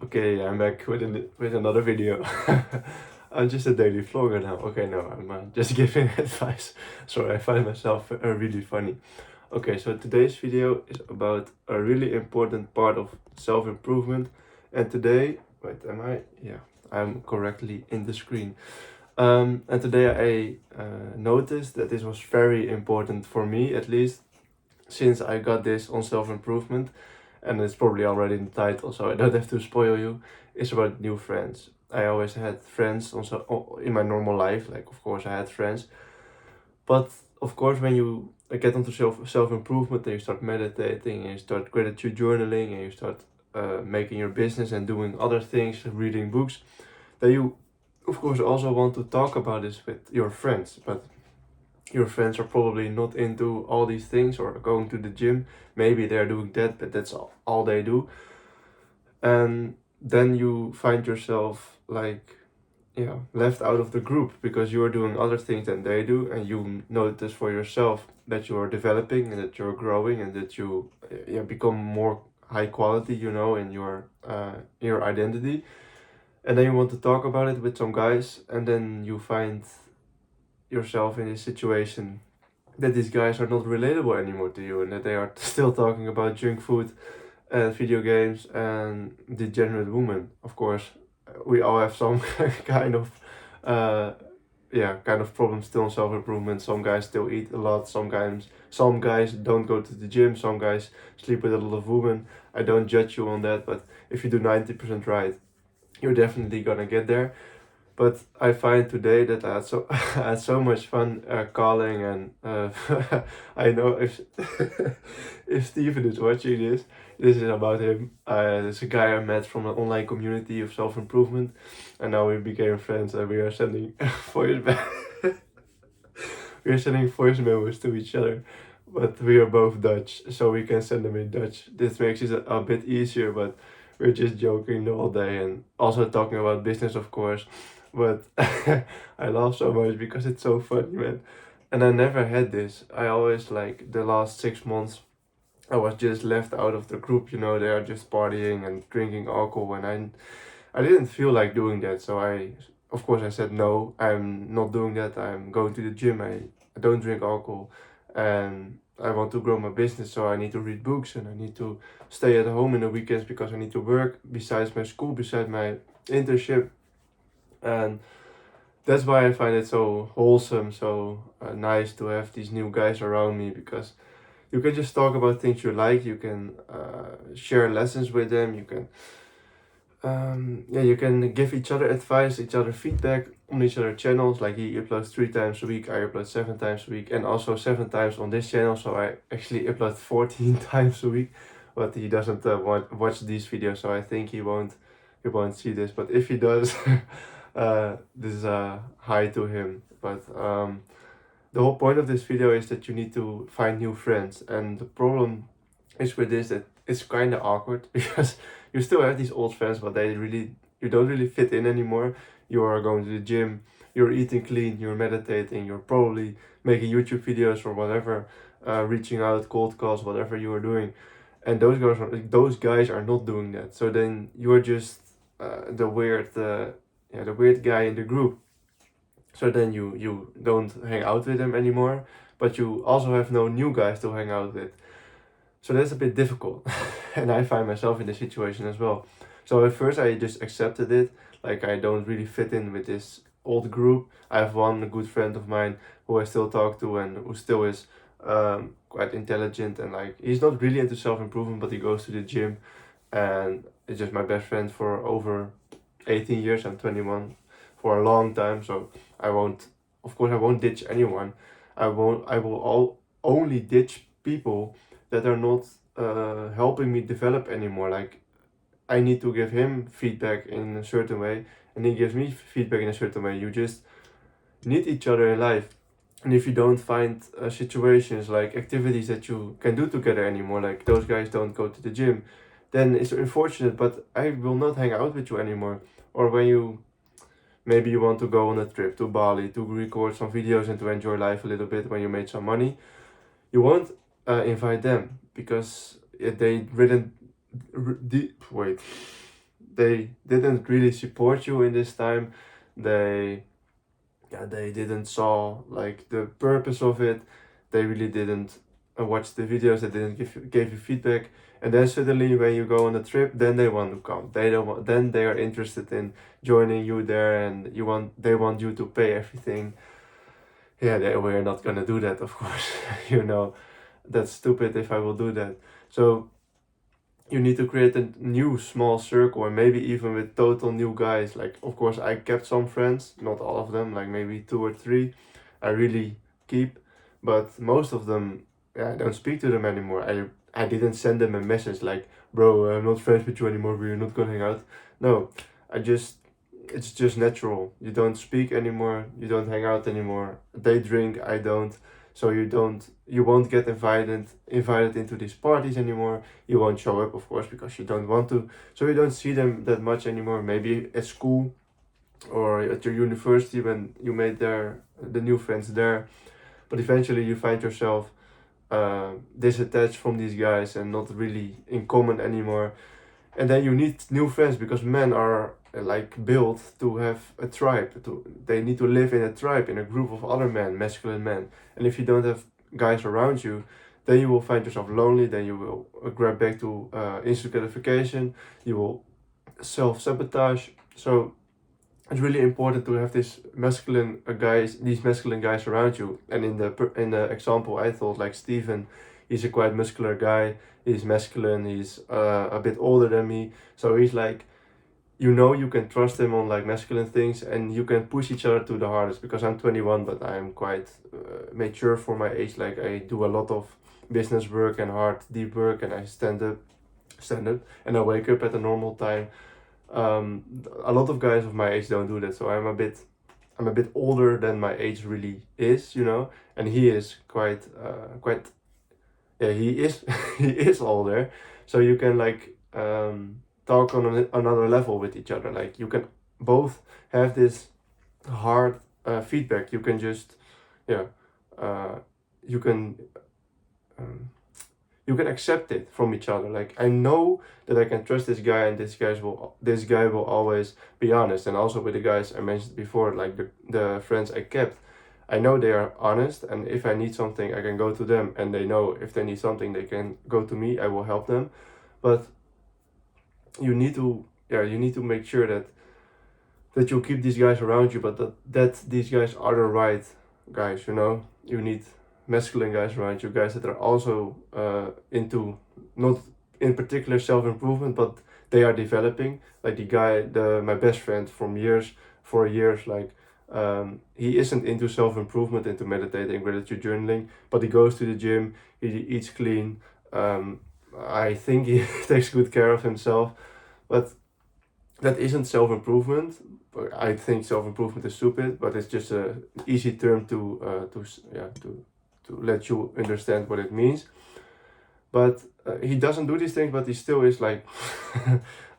Okay, I'm back with another video. I'm just a daily vlogger now. Okay, no, I'm just giving advice. Sorry, I find myself really funny. Okay, so today's video is about a really important part of self-improvement. And today, wait, am I? Yeah, I'm correctly in the screen. And today I noticed that this was very important for me, at least, since I got this on self-improvement, and it's probably already in the title, so I don't have to spoil you. It's about new friends. I always had friends also in my normal life, like of course I had friends, but of course when you get onto self-improvement and you start meditating and you start gratitude journaling and you start making your business and doing other things, reading books, then you of course also want to talk about this with your friends, but your friends are probably not into all these things or going to the gym. Maybe they're doing that, but that's all they do. And then you find yourself like, yeah, left out of the group because you're doing other things than they do, and you notice for yourself that you're developing and that you're growing and that you become more high quality, in your identity. And then you want to talk about it with some guys, and then you find yourself in this situation that these guys are not relatable anymore to you and that they are still talking about junk food and video games and degenerate women. Of course, we all have some kind of uh, kind of problem still in self-improvement. Some guys still eat a lot, some guys don't go to the gym, some guys sleep with a lot of women. I don't judge you on that, but if you do 90% right, you're definitely gonna get there. But I find today that I had so much fun calling, and I know if if Steven is watching this, this is about him. It's a guy I met from an online community of self-improvement, and now we became friends, and we are sending voice we are sending voice memos to each other. But we are both Dutch, so we can send them in Dutch. This makes it a bit easier, but we're just joking the whole day and also talking about business, of course. But I laugh so much because it's so funny, man. And I never had this. I always, like, the last 6 months, I was just left out of the group. They are just partying and drinking alcohol, and I didn't feel like doing that. So of course, I said no. I'm not doing that. I'm going to the gym. I don't drink alcohol, and I want to grow my business. So I need to read books and I need to stay at home in the weekends because I need to work besides my school, besides my internship, and that's why I find it so wholesome, so nice to have these new guys around me, because you can just talk about things you like. You can share lessons with them. You can give each other advice, each other feedback on each other channels. Like, he uploads 3 times a week, I upload 7 times a week, and also 7 times on this channel. So I actually upload 14 times a week. But he doesn't watch these videos, so I think he won't see this. But if he does, this is a hi to him. But the whole point of this video is that you need to find new friends, and the problem is with this that it's kind of awkward because you still have these old friends, but you don't really fit in anymore. You are going to the gym, you're eating clean, you're meditating, you're probably making YouTube videos or whatever, reaching out, cold calls, whatever you are doing, and those guys are not doing that. So then you are just the weird guy in the group. So then you don't hang out with them anymore, but you also have no new guys to hang out with. So that's a bit difficult. And I find myself in this situation as well. So at first I just accepted it, like I don't really fit in with this old group. I have one good friend of mine who I still talk to and who still is quite intelligent, and like he's not really into self-improvement, but he goes to the gym, and it's just my best friend for over 18 years. I'm 21, for a long time. So I won't, of course, I won't ditch anyone. I will only ditch people that are not helping me develop anymore. Like, I need to give him feedback in a certain way, and he gives me feedback in a certain way. You just need each other in life. And if you don't find situations, like activities that you can do together anymore, like those guys don't go to the gym, then it's unfortunate, but I will not hang out with you anymore. Or when maybe you want to go on a trip to Bali to record some videos and to enjoy life a little bit when you made some money, you won't invite them because they didn't. Wait. they didn't really support you in this time. They they didn't saw like the purpose of it. They really didn't watch the videos. They didn't gave you feedback. And then suddenly when you go on a trip, then they want to come. They don't want, then they are interested in joining you there, and they want you to pay everything. Yeah, we're not gonna do that, of course. You know, that's stupid if I will do that. So you need to create a new small circle, and maybe even with total new guys. Like, of course, I kept some friends, not all of them, like maybe 2 or 3 I really keep, but most of them, yeah, I don't speak to them anymore. I didn't send them a message like, bro, I'm not friends with you anymore, we're not gonna hang out. No, I just, it's just natural. You don't speak anymore, you don't hang out anymore. They drink, I don't. So you won't get invited into these parties anymore. You won't show up, of course, because you don't want to. So you don't see them that much anymore. Maybe at school or at your university when you made the new friends there. But eventually you find yourself disattached from these guys and not really in common anymore. And then you need new friends, because men are like built to have a tribe. They need to live in a tribe, in a group of other men, masculine men. And if you don't have guys around you, then you will find yourself lonely. Then you will grab back to instant gratification. You will self-sabotage. So it's really important to have these masculine guys around you. And in the example I thought, like Steven, he's a quite muscular guy. He's masculine. He's a bit older than me, so he's like, you know, you can trust him on like masculine things, and you can push each other to the hardest. Because I'm 21, but I'm quite mature for my age. Like, I do a lot of business work and hard, deep work, and I stand up, and I wake up at a normal time. A lot of guys of my age don't do that, so I'm a bit older than my age really is, you know. And he is quite yeah, he is he is older, so you can like talk on another level with each other. Like, you can both have this hard feedback. You can just, yeah, uh, you can um, you can accept it from each other. Like, I know that I can trust this guy, and this guy will always be honest. And also with the guys I mentioned before, like the friends I kept, I know they are honest, and if I need something, I can go to them, and they know if they need something, they can go to me. I will help them. But you need to, yeah, you need to make sure that you keep these guys around you, but that these guys are the right guys, you know. You need masculine guys around you, guys that are also into, not in particular self-improvement, but they are developing. Like my best friend from for years, like, he isn't into self-improvement, into meditating, gratitude journaling, but he goes to the gym, he eats clean. I think he takes good care of himself, but that isn't self-improvement. I think self-improvement is stupid, but it's just a easy term to let you understand what it means. But he doesn't do these things, but he still is like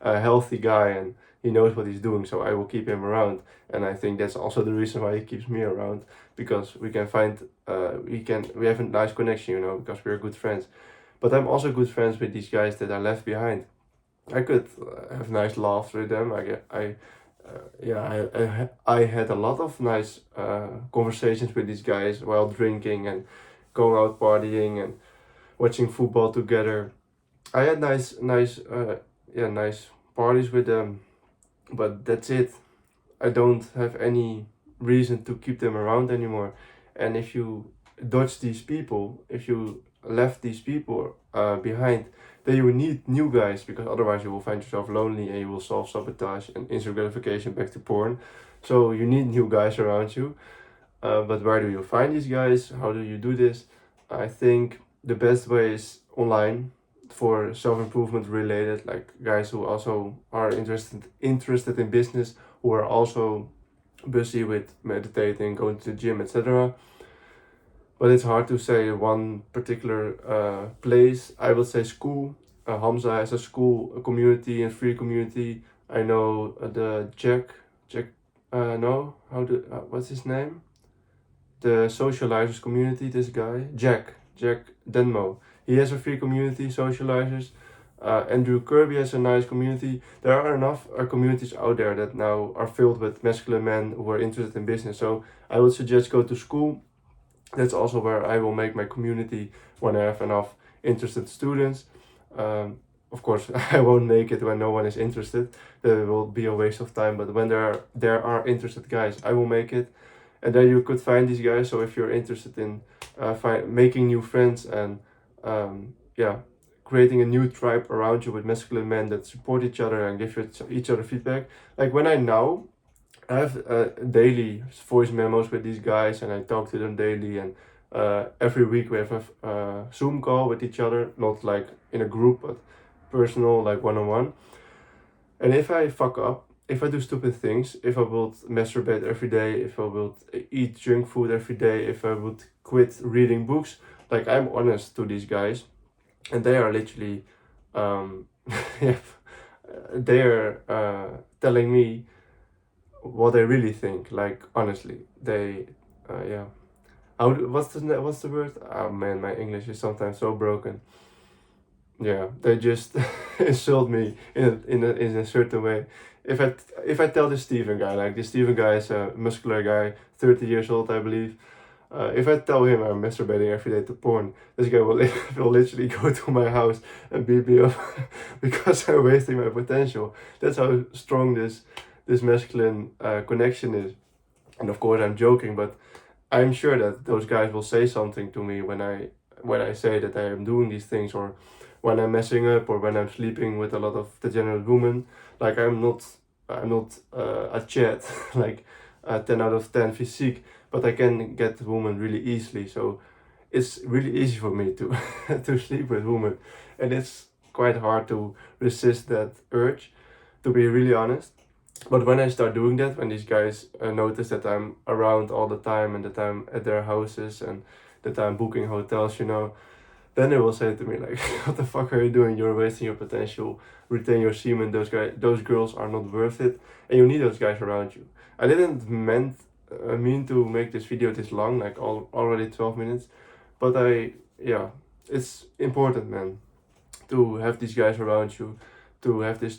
a healthy guy, and he knows what he's doing. So I will keep him around, and I think that's also the reason why he keeps me around, because we can find we have a nice connection, you know, because we're good friends. But I'm also good friends with these guys that I left behind. I could have nice laughs with them. I had a lot of nice conversations with these guys while drinking and going out partying and watching football together. I had nice parties with them, but that's it. I don't have any reason to keep them around anymore. And if you dodge these people, if you left these people behind, then you need new guys, because otherwise you will find yourself lonely and you will self-sabotage and instant gratification back to porn. So you need new guys around you. But where do you find these guys? How do you do this? I think the best way is online, for self-improvement related, like guys who also are interested in business, who are also busy with meditating, going to the gym, etc. But it's hard to say one particular place. I would say school. Hamza has a school, a community, and free community. I know the Jack, no, what's his name? The socializers community, this guy, Jack Denmo. He has a free community, socializers. Andrew Kirby has a nice community. There are enough communities out there that now are filled with masculine men who are interested in business. So I would suggest go to school. That's also where I will make my community when I have enough interested students. Of course, I won't make it when no one is interested. That will be a waste of time. But when there are interested guys, I will make it, and then you could find these guys. So if you're interested in making new friends and yeah, creating a new tribe around you with masculine men that support each other and give each other feedback. Like when I have daily voice memos with these guys, and I talk to them daily. And every week we have a Zoom call with each other, not like in a group, but personal, like one-on-one. And if I fuck up, if I do stupid things, if I would masturbate every day, if I would eat junk food every day, if I would quit reading books, like I'm honest to these guys, and they are literally, yeah, they are telling me what I really think. Like honestly, yeah. What's the word? Oh man, my English is sometimes so broken. Yeah, they just insult me in a certain way. If I tell this Steven guy, like this Steven guy is a muscular guy, 30 years old, I believe. If I tell him I'm masturbating every day to porn, this guy will, will literally go to my house and beat me up because I'm wasting my potential. That's how strong this masculine connection is. And of course, I'm joking, but I'm sure that those guys will say something to me when I say that I am doing these things, or when I'm messing up, or when I'm sleeping with a lot of degenerate women. Like I'm not a Chad, like a 10 out of 10 physique, but I can get women really easily. So it's really easy for me to to sleep with women, and it's quite hard to resist that urge, to be really honest. But when I start doing that, when these guys notice that I'm around all the time and that I'm at their houses and that I'm booking hotels, then they will say to me like, "What the fuck are you doing? You're wasting your potential. Retain your semen. Those girls are not worth it, and you need those guys around you." I didn't mean to make this video this long, like already 12 minutes, but yeah, it's important, man, to have these guys around you, to have this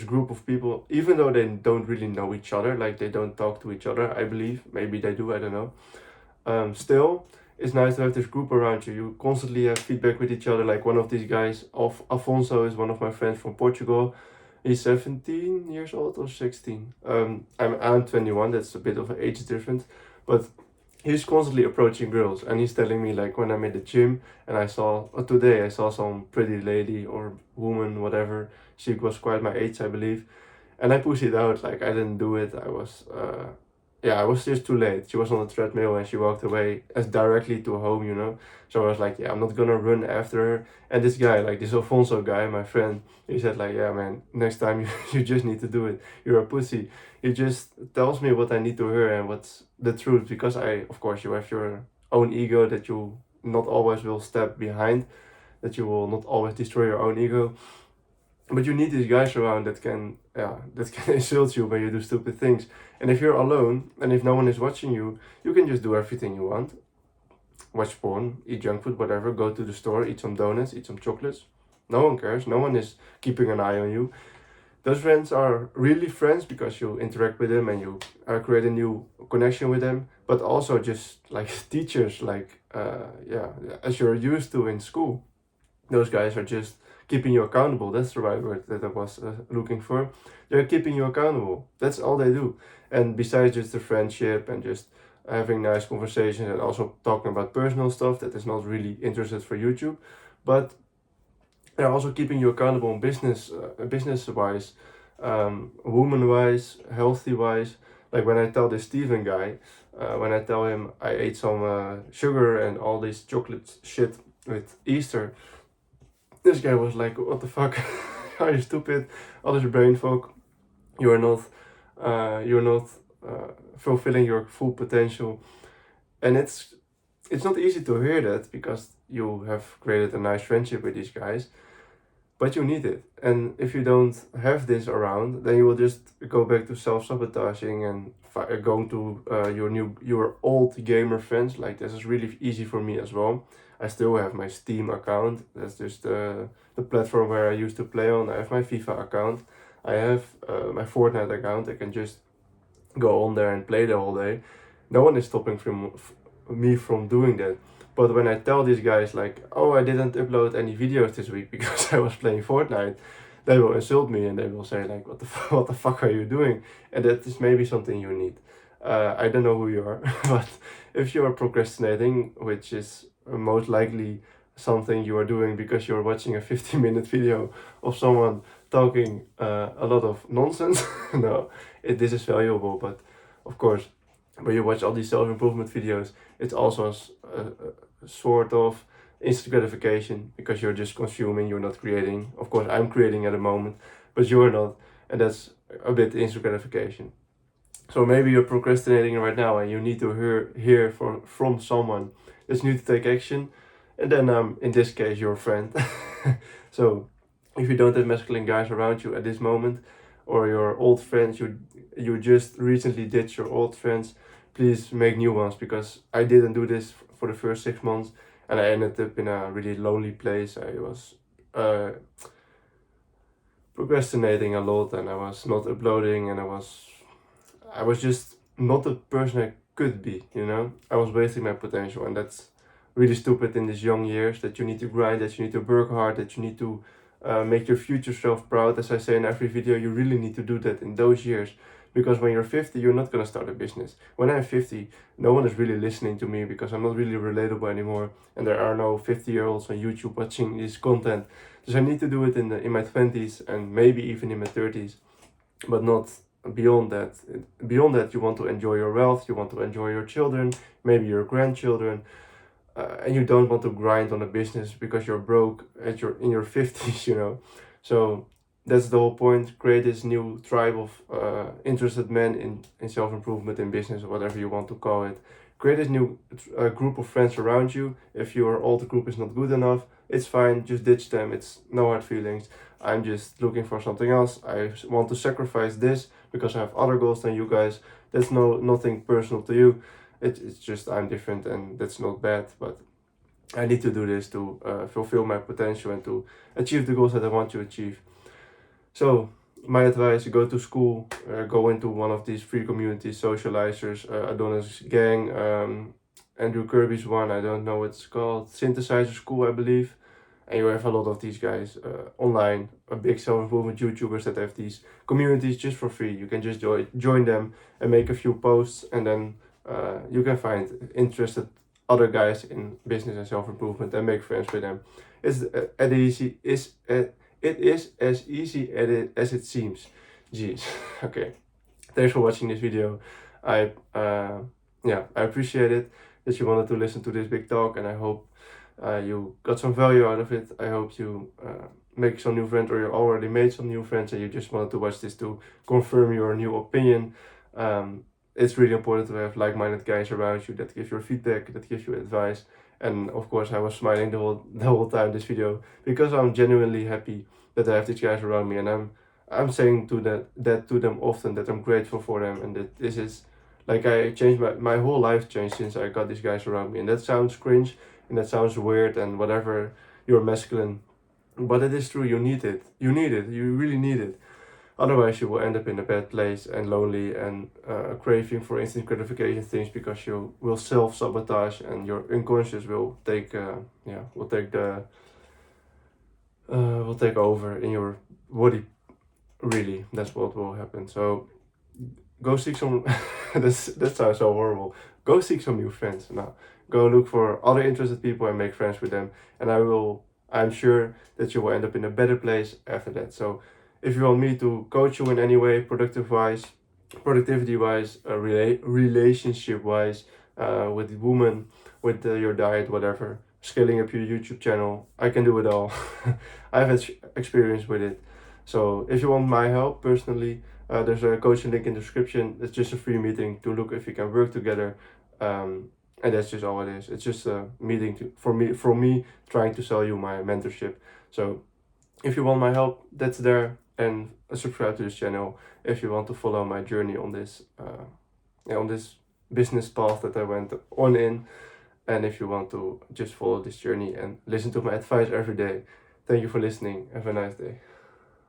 group of people, even though they don't really know each other, like they don't talk to each other, I believe. Maybe they do, I don't know. Still, it's nice to have this group around you. You constantly have feedback with each other. Like one of these guys, Afonso, is one of my friends from Portugal. He's 17 years old or 16. I'm 21. That's a bit of an age difference, but he's constantly approaching girls, and he's telling me like when I'm at the gym and today I saw some pretty lady or woman, whatever. She was quite my age, I believe, and I pushed it out. Like I didn't do it. I was just too late. She was on the treadmill and she walked away as directly to home. So I was like, yeah, I'm not gonna run after her. And this guy, like this Alfonso guy, my friend, he said like, yeah, man, next time you just need to do it. You're a pussy. He just tells me what I need to hear and what's the truth, because of course, you have your own ego that you not always will step behind, that you will not always destroy your own ego. But you need these guys around that can insult you when you do stupid things. And if you're alone and if no one is watching you, you can just do everything you want. Watch porn, eat junk food, whatever, go to the store, eat some donuts, eat some chocolates. No one cares, no one is keeping an eye on you. Those friends are really friends because you interact with them and you create a new connection with them, but also just like teachers, like as you're used to in school. Those guys are just keeping you accountable. That's the right word that I was looking for. They're keeping you accountable. That's all they do. And besides just the friendship and just having nice conversations and also talking about personal stuff that is not really interested for YouTube, but they're also keeping you accountable in business wise, woman wise, healthy wise. Like when I tell this Steven guy, when I tell him I ate some sugar and all this chocolate shit with Easter, this guy was like, "What the fuck? Are you stupid? All this brain fog. You're not fulfilling your full potential." And it's not easy to hear that because you have created a nice friendship with these guys, but you need it. And if you don't have this around, then you will just go back to self-sabotaging and going to your old gamer friends. Like this is really easy for me as well. I still have my Steam account. That's just the platform where I used to play on. I have my FIFA account. I have my Fortnite account. I can just go on there and play the whole day. No one is stopping me from doing that. But when I tell these guys like, oh, I didn't upload any videos this week because I was playing Fortnite, they will insult me and they will say like, what the fuck are you doing? And that is maybe something you need. I don't know who you are, but if you are procrastinating, which is most likely something you are doing because you're watching a 15-minute video of someone talking a lot of nonsense, no, this is valuable. But of course, when you watch all these self-improvement videos, it's also a sort of instant gratification because you're just consuming, you're not creating. Of course, I'm creating at the moment, but you're not, and that's a bit instant gratification. So maybe you're procrastinating right now and you need to hear from someone that you need to take action. And then in this case, your friend. So if you don't have masculine guys around you at this moment, or your old friends, you just recently ditched your old friends, please make new ones, because I didn't do this for the first 6 months and I ended up in a really lonely place. I was procrastinating a lot and I was not uploading and I was just not the person I could be, you know? I was wasting my potential, and that's really stupid in these young years, that you need to grind, that you need to work hard, that you need to make your future self proud. As I say in every video, you really need to do that in those years, because when you're 50, you're not gonna start a business. When I'm 50, no one is really listening to me because I'm not really relatable anymore, and there are no 50-year-olds on YouTube watching this content. So I need to do it in my 20s and maybe even in my 30s, but not beyond that. Beyond that, you want to enjoy your wealth, you want to enjoy your children, maybe your grandchildren, and you don't want to grind on a business because you're broke in your 50s, you know. So that's the whole point. Create this new tribe of interested men in self-improvement, in business, or whatever you want to call it. Create this new group of friends around you. If your old group is not good enough, it's fine, just ditch them. It's no hard feelings. I'm just looking for something else. I want to sacrifice this because I have other goals than you guys. That's nothing personal to you. It's just I'm different, and that's not bad. But I need to do this to fulfill my potential and to achieve the goals that I want to achieve. So my advice: go to school, go into one of these free communities, socializers, Adonis Gang, Andrew Kirby's one, I don't know what it's called, Synthesizer School, I believe. And you have a lot of these guys online, a big self-improvement YouTubers that have these communities just for free. You can just join them and make a few posts, and then you can find interested other guys in business and self-improvement and make friends with them. It is as easy as it seems. Jeez. Okay. Thanks for watching this video. I appreciate it that you wanted to listen to this big talk, and I hope you got some value out of it. I hope you make some new friends, or you already made some new friends and you just wanted to watch this to confirm your new opinion. It's really important to have like-minded guys around you that give you feedback, that give you advice. And of course, I was smiling the whole time this video because I'm genuinely happy that I have these guys around me, and I'm saying that to them often, that I'm grateful for them, and that this is like I changed my whole life changed since I got these guys around me. And that sounds cringe and that sounds weird and whatever, you're masculine, but it is true. You need it. You really need it. Otherwise, you will end up in a bad place and lonely and craving for instant gratification things, because you will self-sabotage and your unconscious will take over in your body. Really, that's what will happen. So go seek some. That sounds so horrible. Go seek some new friends now. Go look for other interested people and make friends with them. And I'm sure that you will end up in a better place after that. So if you want me to coach you in any way, productivity wise, relationship wise, with women, with your diet, whatever, scaling up your YouTube channel, I can do it all. I've had experience with it. So if you want my help personally, there's a coaching link in the description. It's just a free meeting to look if we can work together. And that's just all it is. It's just a meeting for me trying to sell you my mentorship. So if you want my help, that's there. And subscribe to this channel if you want to follow my journey on this business path that I went on in. And if you want to just follow this journey and listen to my advice every day, thank you for listening. Have a nice day.